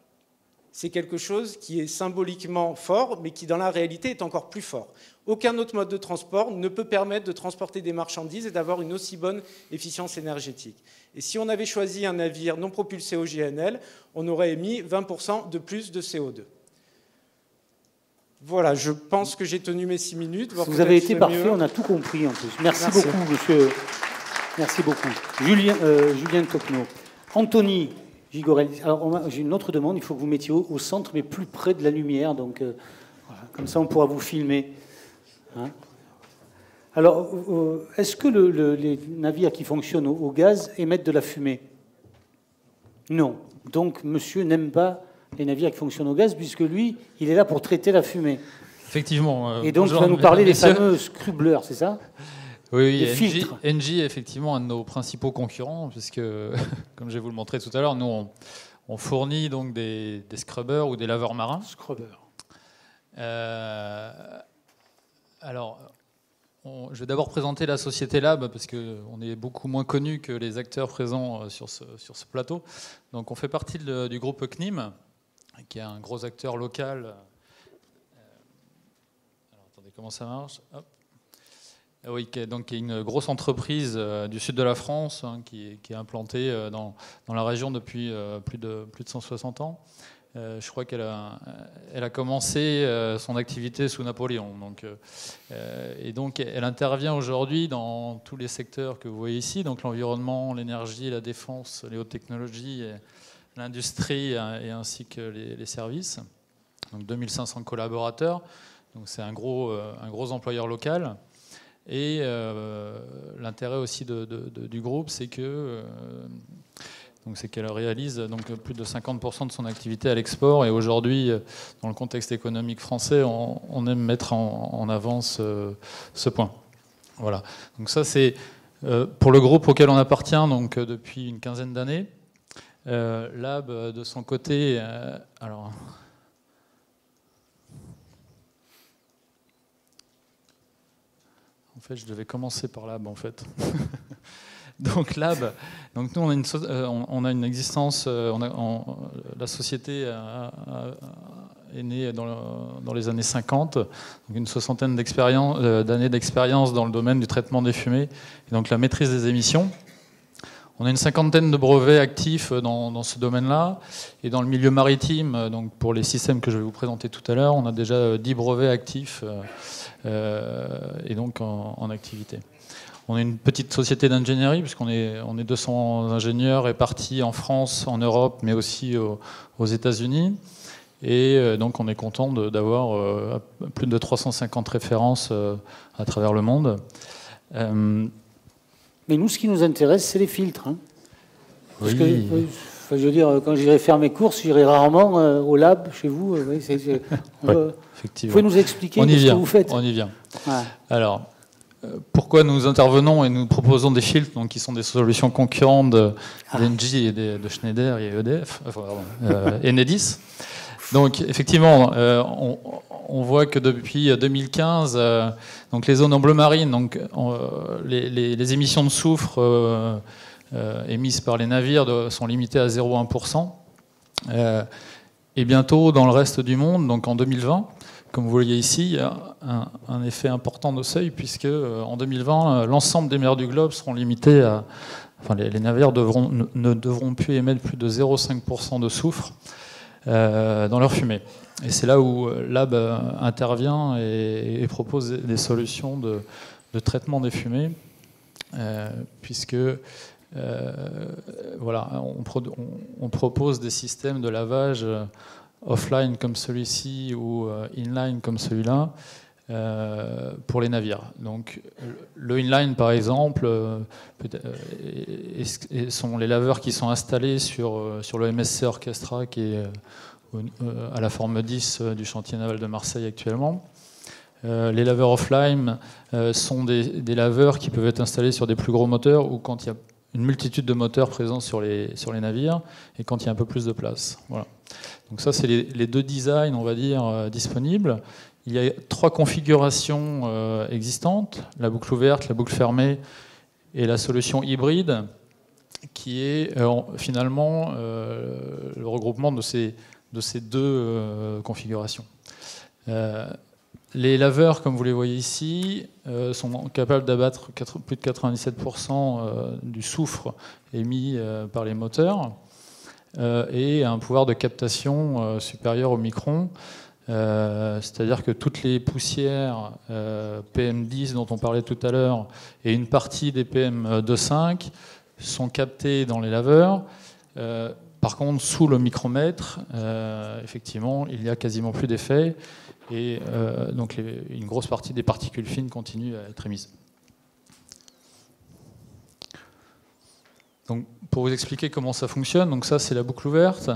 c'est quelque chose qui est symboliquement fort, mais qui dans la réalité est encore plus fort. Aucun autre mode de transport ne peut permettre de transporter des marchandises et d'avoir une aussi bonne efficience énergétique. Et si on avait choisi un navire non propulsé au GNL, on aurait émis 20% de plus de CO2. Voilà, je pense que j'ai tenu mes 6 minutes. Vous avez été parfait, on a tout compris en plus. Merci beaucoup, monsieur. Merci beaucoup. Julien Tocquenot. Anthony Gigorel. Alors, j'ai une autre demande. Il faut que vous mettiez au centre, mais plus près de la lumière. Donc, voilà, comme ça, on pourra vous filmer. Hein? Alors, est-ce que les navires qui fonctionnent au gaz émettent de la fumée? Non. Donc, monsieur n'aime pas les navires qui fonctionnent au gaz, puisque lui, il est là pour traiter la fumée. Effectivement. Et donc, tu vas nous parler des fameux scrubleurs, c'est ça? Oui, des filtres. Engie est effectivement un de nos principaux concurrents, puisque, comme je vais vous le montrer tout à l'heure, nous, on fournit donc des scrubbers ou des laveurs marins. Scrubbers. Alors, je vais d'abord présenter la société Lab, parce qu'on est beaucoup moins connu que les acteurs présents sur ce plateau. Donc, on fait partie du groupe CNIM, qui est un gros acteur local. Alors, attendez, comment ça marche? Hop. Oui, qui est une grosse entreprise du sud de la France, hein, qui est implantée dans la région depuis plus de 160 ans. Je crois qu'elle a commencé son activité sous Napoléon. Et donc, elle intervient aujourd'hui dans tous les secteurs que vous voyez ici, donc l'environnement, l'énergie, la défense, les hautes technologies, l'industrie et ainsi que les services. Donc 2500 collaborateurs. Donc c'est un gros employeur local. Et l'intérêt aussi du groupe, c'est que c'est qu'elle réalise donc plus de 50% de son activité à l'export. Et aujourd'hui, dans le contexte économique français, on aime mettre en avant ce point. Voilà. Donc ça, c'est pour le groupe auquel on appartient donc depuis une quinzaine d'années. Lab, de son côté, alors. En fait, je devais commencer par Lab, en fait. Donc Lab, donc nous on a une existence, la société est née dans les années 50, donc une soixantaine d'années d'expérience dans le domaine du traitement des fumées et donc la maîtrise des émissions. On a une cinquantaine de brevets actifs dans ce domaine-là, et dans le milieu maritime, donc pour les systèmes que je vais vous présenter tout à l'heure, on a déjà 10 brevets actifs et donc en activité. On est une petite société d'ingénierie, puisqu'on est 200 ingénieurs répartis en France, en Europe, mais aussi aux États-Unis. Et donc on est content d'avoir plus de 350 références à travers le monde. Mais nous, ce qui nous intéresse, c'est les filtres. Hein. Parce oui. que, je veux dire, quand j'irai faire mes courses, j'irai rarement au lab chez vous. Effectivement. Vous pouvez nous expliquer ce que vous faites? On y vient. Ouais. Alors, pourquoi nous intervenons et nous proposons des filtres donc, qui sont des solutions concurrentes d'Engie et de Schneider et EDF, Enedis. Donc, effectivement, on voit que depuis 2015, donc les zones en bleu marine, donc, les émissions de soufre émises par les navires sont limitées à 0,1%. Et bientôt, dans le reste du monde, donc en 2020, comme vous voyez ici, il y a un effet important de seuil, puisque en 2020, l'ensemble des mers du globe seront limitées à... Enfin, les navires ne devront plus émettre plus de 0,5% de soufre dans leur fumée. Et c'est là où Lab intervient et propose des solutions de traitement des fumées, puisque voilà, on propose des systèmes de lavage offline comme celui-ci ou inline comme celui-là pour les navires. Donc le inline par exemple sont les laveurs qui sont installés sur le MSC Orchestra qui est à la forme 10 du chantier naval de Marseille actuellement. Les laveurs offline sont des laveurs qui peuvent être installés sur des plus gros moteurs ou quand il y a une multitude de moteurs présents sur les navires et quand il y a un peu plus de place. Voilà. Donc ça, c'est les deux designs, on va dire, disponibles. Il y a 3 configurations existantes, la boucle ouverte, la boucle fermée et la solution hybride, qui est finalement le regroupement de ces deux configurations. Les laveurs, comme vous les voyez ici, sont capables d'abattre plus de 97% du soufre émis par les moteurs et un pouvoir de captation supérieur au micron. C'est-à-dire que toutes les poussières PM10 dont on parlait tout à l'heure et une partie des PM2,5 sont captées dans les laveurs. Par contre, sous le micromètre, effectivement, il n'y a quasiment plus d'effet. Et donc une grosse partie des particules fines continuent à être émises. Donc, pour vous expliquer comment ça fonctionne, donc ça c'est la boucle ouverte.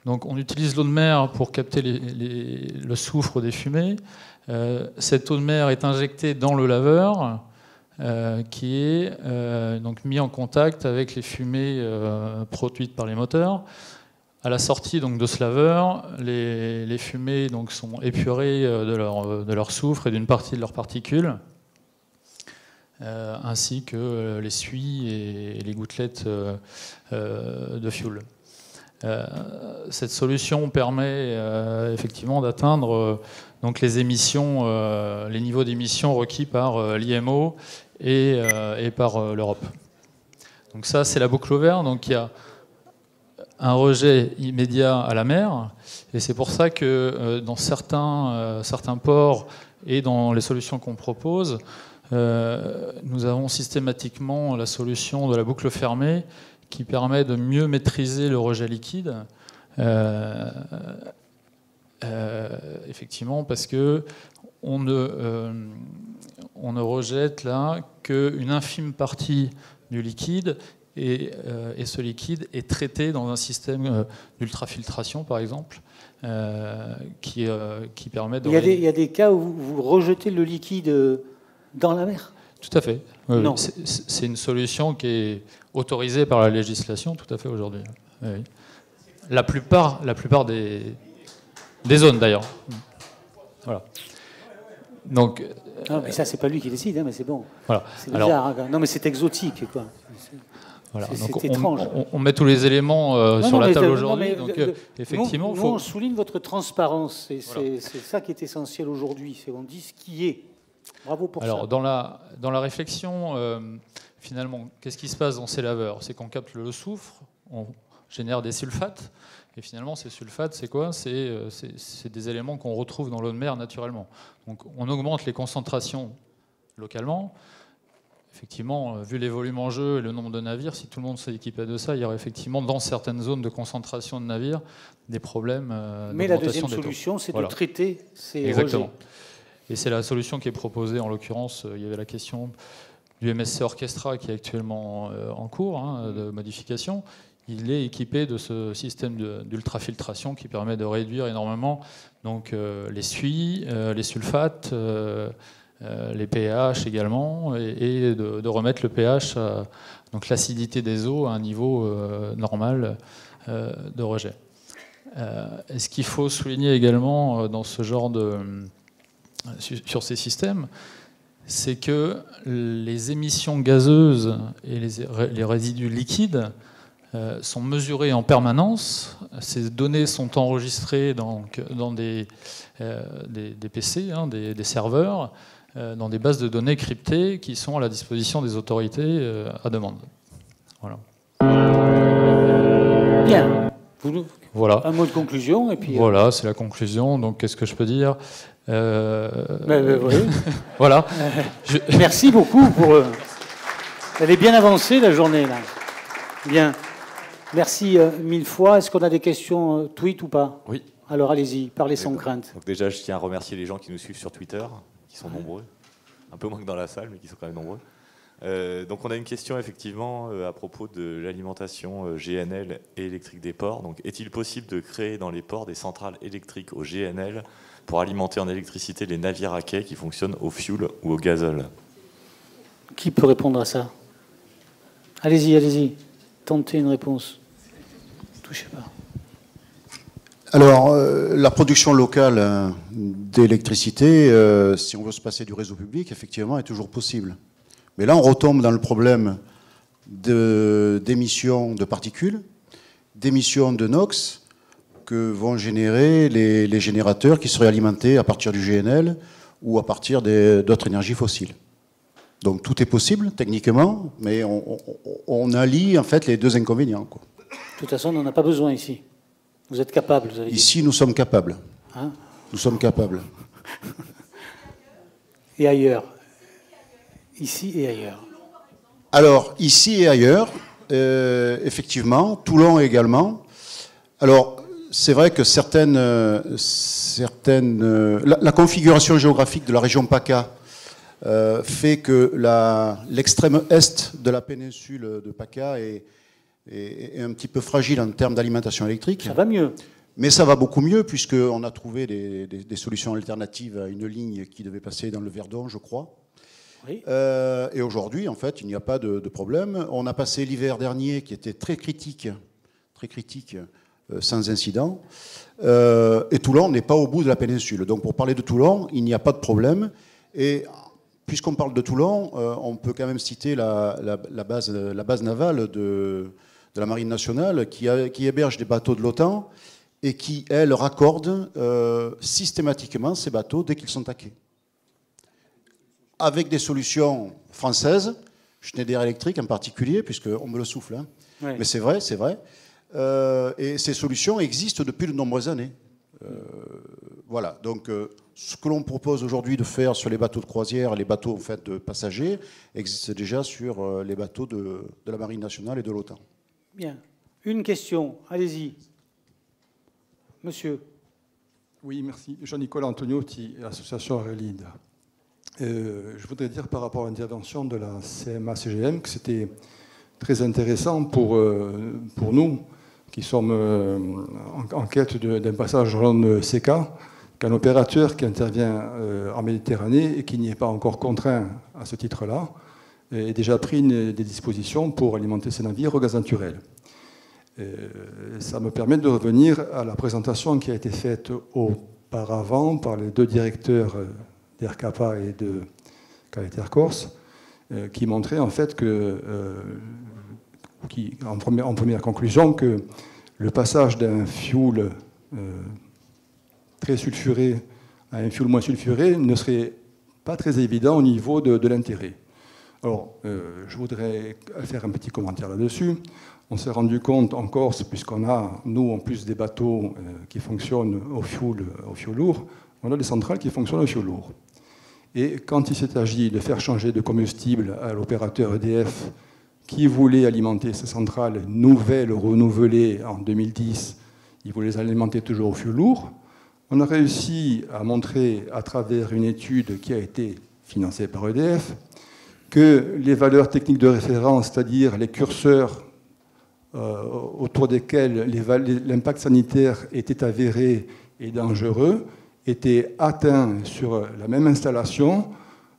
Donc on utilise l'eau de mer pour capter le soufre des fumées. Cette eau de mer est injectée dans le laveur qui est donc mis en contact avec les fumées produites par les moteurs. À la sortie donc, de ce laveur, les fumées donc, sont épurées de leur soufre et d'une partie de leurs particules, ainsi que les suies et les gouttelettes de fioul. Cette solution permet effectivement d'atteindre donc les émissions, les niveaux d'émissions requis par l'IMO et par l'Europe. Donc ça, c'est la boucle au vert. Donc il y a un rejet immédiat à la mer, et c'est pour ça que dans certains ports et dans les solutions qu'on propose, nous avons systématiquement la solution de la boucle fermée qui permet de mieux maîtriser le rejet liquide, effectivement, parce que on ne rejette là qu'une infime partie du liquide, et ce liquide est traité dans un système d'ultrafiltration, par exemple, qui permet de... Il y a des cas où vous rejetez le liquide dans la mer? Tout à fait. Non. C'est une solution qui est autorisée par la législation, tout à fait, aujourd'hui. Oui. La plupart des zones, d'ailleurs. Voilà. Donc... Non, mais ça, c'est pas lui qui décide, hein, mais c'est bon. Voilà. C'est bizarre. Alors, non, mais c'est exotique, quoi. Voilà. C'est étrange. On met tous les éléments sur la table aujourd'hui. Donc, effectivement, nous, on souligne votre transparence. C'est ça qui est essentiel aujourd'hui. On dit ce qui est. Bravo pour ça. Alors, dans la réflexion, finalement, qu'est-ce qui se passe dans ces laveurs? C'est qu'on capte le soufre, on génère des sulfates. Et finalement, ces sulfates, c'est quoi? C'est des éléments qu'on retrouve dans l'eau de mer naturellement. Donc, on augmente les concentrations localement. Effectivement, vu les volumes en jeu et le nombre de navires, si tout le monde s'équipait de ça, il y aurait effectivement dans certaines zones de concentration de navires des problèmes d'augmentation des taux. Mais la deuxième solution, c'est de traiter ces Exactement. rejets. Et c'est la solution qui est proposée. En l'occurrence, il y avait la question du MSC Orchestra qui est actuellement en cours de modification. Il est équipé de ce système d'ultrafiltration qui permet de réduire énormément donc, les suies, les sulfates, les pH également, et de remettre le pH, donc l'acidité des eaux, à un niveau normal de rejet. Et ce qu'il faut souligner également dans ce genre sur ces systèmes, c'est que les émissions gazeuses et les résidus liquides sont mesurés en permanence. Ces données sont enregistrées dans des PC, des serveurs, dans des bases de données cryptées qui sont à la disposition des autorités à demande. Voilà. Bien. Voilà. Un mot de conclusion et puis. Voilà, c'est la conclusion. Donc, qu'est-ce que je peux dire? Oui. Voilà. Merci beaucoup pour. Elle est bien avancée la journée là. Bien. Merci mille fois. Est-ce qu'on a des questions tweet ou pas? Oui. Alors allez-y, parlez sans crainte. Donc déjà, je tiens à remercier les gens qui nous suivent sur Twitter, qui sont nombreux. Un peu moins que dans la salle, mais qui sont quand même nombreux. Donc on a une question effectivement à propos de l'alimentation GNL et électrique des ports. Donc est-il possible de créer dans les ports des centrales électriques au GNL pour alimenter en électricité les navires à quai qui fonctionnent au fioul ou au gazole? Qui peut répondre à ça? Allez-y. Tentez une réponse. Touchez pas. Alors, la production locale d'électricité, si on veut se passer du réseau public, effectivement, est toujours possible. Mais là, on retombe dans le problème d'émissions de particules, d'émissions de NOx que vont générer les générateurs qui seraient alimentés à partir du GNL ou à partir d'autres énergies fossiles. Donc tout est possible techniquement, mais on allie en fait les deux inconvénients, quoi. De toute façon, on n'en a pas besoin ici. Vous êtes capable, vous avez dit. Ici, nous sommes capables. Hein? Nous sommes capables. Et ailleurs? Ici et ailleurs. Alors, ici et ailleurs, effectivement, Toulon également. Alors, c'est vrai que la configuration géographique de la région PACA fait que l'extrême est de la péninsule de PACA est un petit peu fragile en termes d'alimentation électrique. Ça va mieux. Mais ça va beaucoup mieux, puisqu'on a trouvé des solutions alternatives à une ligne qui devait passer dans le Verdon, je crois. Oui. Et aujourd'hui, en fait, il n'y a pas de problème. On a passé l'hiver dernier, qui était très critique, sans incident. Et Toulon n'est pas au bout de la péninsule. Donc pour parler de Toulon, il n'y a pas de problème. Et puisqu'on parle de Toulon, on peut quand même citer la base navale de la Marine nationale qui héberge des bateaux de l'OTAN et qui, elle, raccorde systématiquement ces bateaux dès qu'ils sont taqués. Avec des solutions françaises, Schneider Electric en particulier, puisqu'on me le souffle, hein. Oui. Mais c'est vrai, c'est vrai. Et ces solutions existent depuis de nombreuses années. Voilà, donc ce que l'on propose aujourd'hui de faire sur les bateaux de croisière, les bateaux en fait, de passagers, existe déjà sur les bateaux de la Marine nationale et de l'OTAN. Bien. Une question, allez-y. Monsieur. Oui, merci. Jean-Nicolas Antoniotti, l'association Relide. Je voudrais dire par rapport à l'intervention de la CMA-CGM que c'était très intéressant pour nous qui sommes en quête d'un passage en zone CK, qu'un opérateur qui intervient en Méditerranée et qui n'y est pas encore contraint à ce titre-là ait déjà pris des dispositions pour alimenter ses navires au gaz naturel. Ça me permet de revenir à la présentation qui a été faite auparavant par les deux directeurs d'RCAPA et de Qualité Corse, qui montraient en fait en première conclusion que le passage d'un fuel très sulfuré à un fuel moins sulfuré ne serait pas très évident au niveau de l'intérêt. Alors, je voudrais faire un petit commentaire là-dessus. On s'est rendu compte en Corse, puisqu'on a, nous, en plus des bateaux qui fonctionnent au fioul lourd, on a des centrales qui fonctionnent au fioul lourd. Et quand il s'est agi de faire changer de combustible à l'opérateur EDF qui voulait alimenter ces centrales nouvelles, renouvelées en 2010, il voulait les alimenter toujours au fioul lourd, on a réussi à montrer à travers une étude qui a été financée par EDF que les valeurs techniques de référence, c'est-à-dire les curseurs autour desquels l'impact sanitaire était avéré et dangereux, était atteint sur la même installation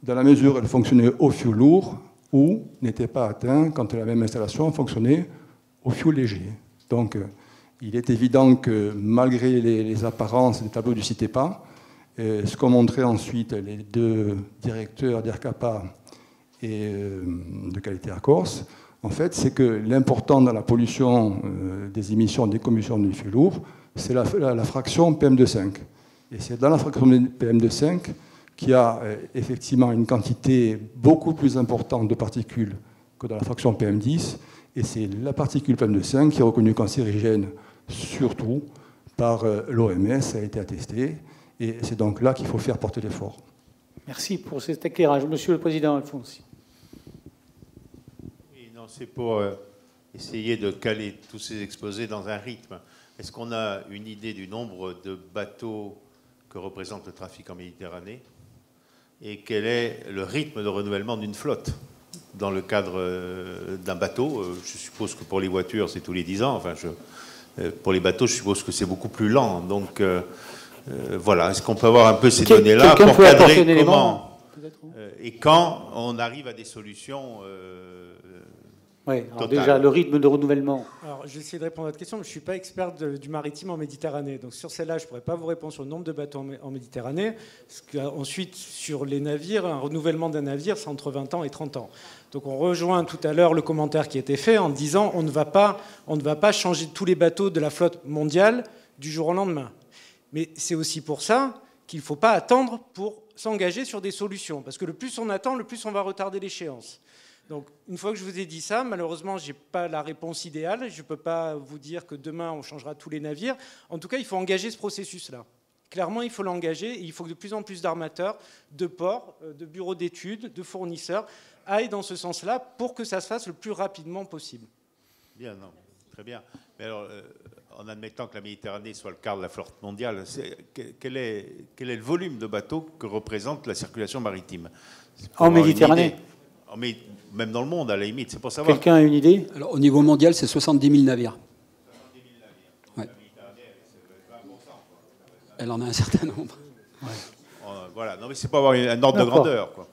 dans la mesure où elle fonctionnait au fioul lourd ou n'était pas atteint quand la même installation fonctionnait au fioul léger. Donc il est évident que malgré les apparences des tableaux du CITEPA, ce qu'ont montré ensuite les deux directeurs d'RCAPA et de Qualité Corse, en fait, c'est que l'important dans la pollution des émissions des combustions du fioul lourd, c'est la fraction PM2,5. Et c'est dans la fraction PM2,5 qu'il y a effectivement une quantité beaucoup plus importante de particules que dans la fraction PM10. Et c'est la particule PM2,5 qui est reconnue cancérigène, surtout par l'OMS, ça a été attesté. Et c'est donc là qu'il faut faire porter l'effort. Merci pour cet éclairage. Monsieur le Président Alfonsi. Oui, non, c'est pour essayer de caler tous ces exposés dans un rythme. Est-ce qu'on a une idée du nombre de bateaux que représente le trafic en Méditerranée et quel est le rythme de renouvellement d'une flotte dans le cadre d'un bateau? Je suppose que pour les voitures, c'est tous les 10 ans. Enfin, pour les bateaux, je suppose que c'est beaucoup plus lent. Donc, voilà. Est-ce qu'on peut avoir un peu ces données-là pour cadrer comment et quand on arrive à des solutions oui, alors déjà, le rythme de renouvellement. Alors, je vais essayer de répondre à votre question, mais je ne suis pas expert du maritime en Méditerranée. Donc, sur celle-là, je ne pourrais pas vous répondre sur le nombre de bateaux en Méditerranée. Ensuite, sur les navires, un renouvellement d'un navire, c'est entre 20 ans et 30 ans. Donc, on rejoint tout à l'heure le commentaire qui a été fait en disant on ne va pas changer tous les bateaux de la flotte mondiale du jour au lendemain. Mais c'est aussi pour ça qu'il ne faut pas attendre pour s'engager sur des solutions. Parce que le plus on attend, le plus on va retarder l'échéance. Donc, une fois que je vous ai dit ça, malheureusement, je n'ai pas la réponse idéale. Je ne peux pas vous dire que demain, on changera tous les navires. En tout cas, il faut engager ce processus-là. Clairement, il faut l'engager et il faut que de plus en plus d'armateurs, de ports, de bureaux d'études, de fournisseurs aillent dans ce sens-là pour que ça se fasse le plus rapidement possible. Bien, non, très bien. Mais alors, en admettant que la Méditerranée soit le quart de la flotte mondiale, quel est le volume de bateaux que représente la circulation maritime? En Méditerranée? Mais même dans le monde, à la limite, c'est pour savoir. Quelqu'un a une idée? Alors, au niveau mondial, c'est 70 000 navires. Ouais. Elle en a un certain nombre. Ouais. Voilà, non mais c'est pour avoir un ordre de grandeur, quoi.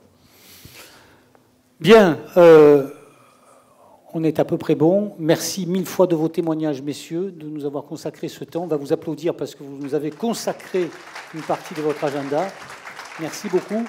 Bien, on est à peu près bon. Merci 1000 fois de vos témoignages, messieurs, de nous avoir consacré ce temps. On va vous applaudir parce que vous nous avez consacré une partie de votre agenda. Merci beaucoup.